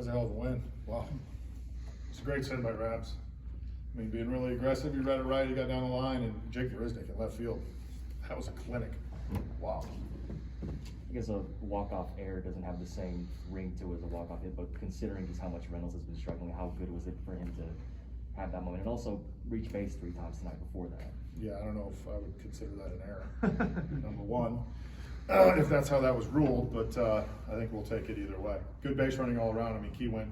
was a hell of a win. Wow. It's a great send by Rabs. I mean, being really aggressive, he read it right, he got down the line, and Jake Marisnick in left field. That was a clinic. Wow. I guess a walk-off error doesn't have the same ring to it as a walk-off hit, but considering just how much Reynolds has been struggling, how good was it for him to have that moment? And also reach base 3 times tonight before that. Yeah, I don't know if I would consider that an error, number one. If that's how that was ruled, but I think we'll take it either way. Good base running all around. I mean, Key went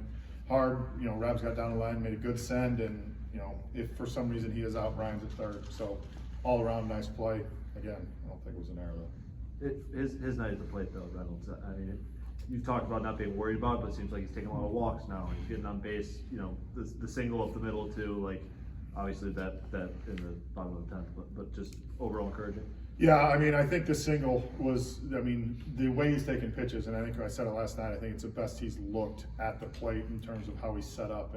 hard. You know, Rabs got down the line, made a good send, and you know, if for some reason he is out, Brian's at third. So all around, nice play. Again, I don't think it was an error though. His night at the plate though, Reynolds. I mean, you've talked about not being worried about it, but it seems like he's taking a lot of walks now, and he's getting on base. You know, the single up the middle too. Like, obviously that in the bottom of the 10th, but just overall encouraging. Yeah, I mean, I think the single was, I mean, the way he's taking pitches, and I think I said it last night, I think it's the best he's looked at the plate in terms of how he's set up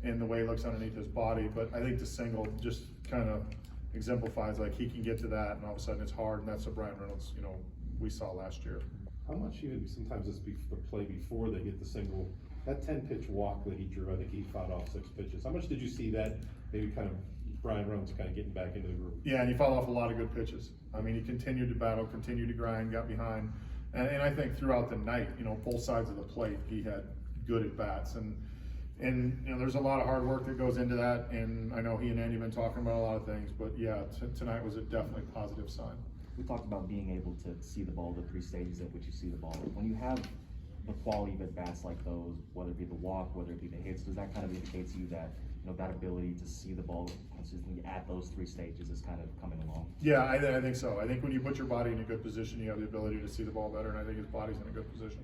and the way he looks underneath his body. But I think the single just kind of exemplifies, like, he can get to that, and all of a sudden it's hard, and that's what Brian Reynolds, you know, we saw last year. How much even sometimes it's the play before they get the single, that 10-pitch walk that he drew, I think he fought off 6 pitches. How much did you see that maybe kind of Brian Reynolds kind of getting back into the groove? Yeah, and he fought off a lot of good pitches. I mean, he continued to battle, continued to grind, got behind. And I think throughout the night, you know, both sides of the plate, he had good at-bats. And you know, there's a lot of hard work that goes into that. And I know he and Andy have been talking about a lot of things. But yeah, tonight was a definitely positive sign. We talked about being able to see the ball, the 3 stages at which you see the ball. When you have the quality of at-bats like those, whether it be the walk, whether it be the hits, does that kind of indicate to you that, you know, that ability to see the ball consistently at those 3 stages is kind of coming along? Yeah, I think so. I think when you put your body in a good position, you have the ability to see the ball better, and I think his body's in a good position.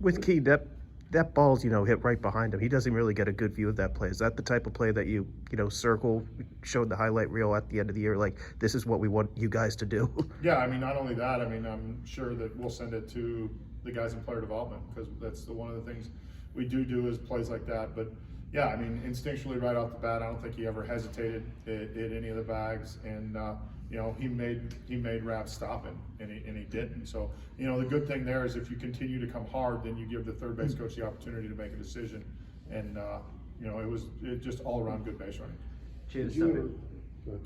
With Key, that ball's, you know, hit right behind him. He doesn't really get a good view of that play. Is that the type of play that you know, circle, showed the highlight reel at the end of the year, like, this is what we want you guys to do? Yeah, I mean, not only that, I mean, I'm sure that we'll send it to the guys in player development, because that's one of the things we do is plays like that. But yeah, I mean, instinctually right off the bat, I don't think he ever hesitated at any of the bags, and you know, he made Rabs stop him, and he didn't. So you know, the good thing there is if you continue to come hard, then you give the third base coach the opportunity to make a decision, and you know, it just all around good base running.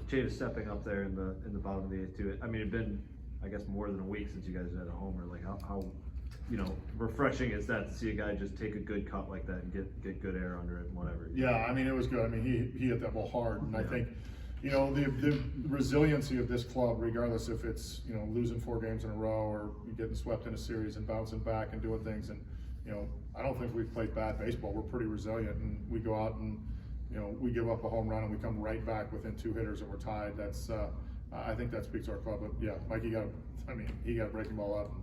Chave stepping up there in the bottom of the 8th too. I mean, it'd been, I guess, more than a week since you guys had a homer. Like, how you know, refreshing is that to see a guy just take a good cut like that and get good air under it and whatever. Yeah, I mean, it was good. I mean, he hit that ball hard, and I think, you know, the resiliency of this club, regardless if it's, you know, losing 4 games in a row or getting swept in a series and bouncing back and doing things, and you know, I don't think we've played bad baseball. We're pretty resilient, and we go out and, you know, we give up a home run and we come right back within 2 hitters and we're tied. That's I think that speaks to our club. But yeah, Mikey got a breaking ball up and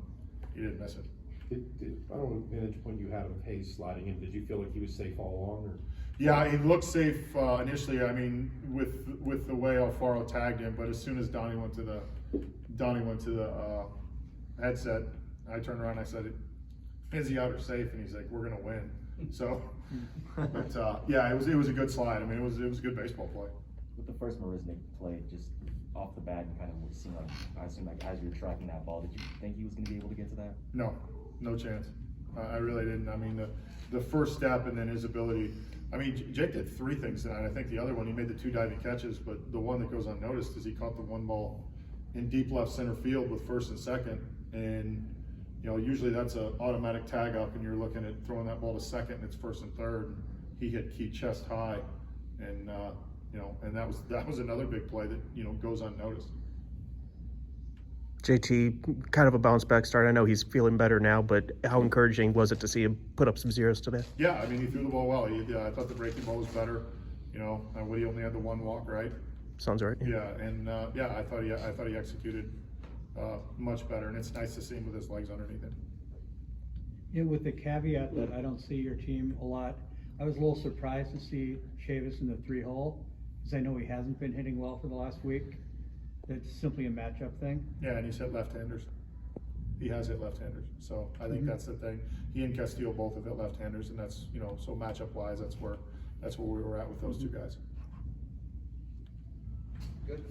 he didn't miss it. I don't know what vantage point you had of Hayes sliding in. Did you feel like he was safe all along? Or? Yeah, he looked safe initially. I mean, with the way Alfaro tagged him, but as soon as Donnie went to the headset, I turned around and I said, "Is he out or safe?" And he's like, "We're gonna win." So, but yeah, it was a good slide. I mean, it was a good baseball play. With the first Marisnick play, just off the bat, and kind of seemed like, I assume, like, as you were tracking that ball, did you think he was going to be able to get to that? No chance. I really didn't. I mean, the first step and then his ability. I mean, Jake did 3 things tonight. I think the other one, he made the 2 diving catches, but the one that goes unnoticed is he caught the 1 ball in deep left center field with first and second. And, you know, usually that's an automatic tag up and you're looking at throwing that ball to second and it's first and third. He hit Key chest high, and, you know, and that was another big play that, you know, goes unnoticed. JT, kind of a bounce back start. I know he's feeling better now, but how encouraging was it to see him put up some zeros today? Yeah, I mean, he threw the ball well. I thought the breaking ball was better. You know, Woody only had the 1 walk, right? Sounds right. Yeah, and yeah, I thought he executed much better, and it's nice to see him with his legs underneath it. Yeah, with the caveat that I don't see your team a lot, I was a little surprised to see Chavis in the 3-hole, because I know he hasn't been hitting well for the last week. It's simply a matchup thing. Yeah, and he's hit left-handers. He has hit left-handers, so I think that's the thing. He and Castillo both have hit left-handers, and that's, you know, so matchup-wise, that's where we were at with those 2 guys. Good.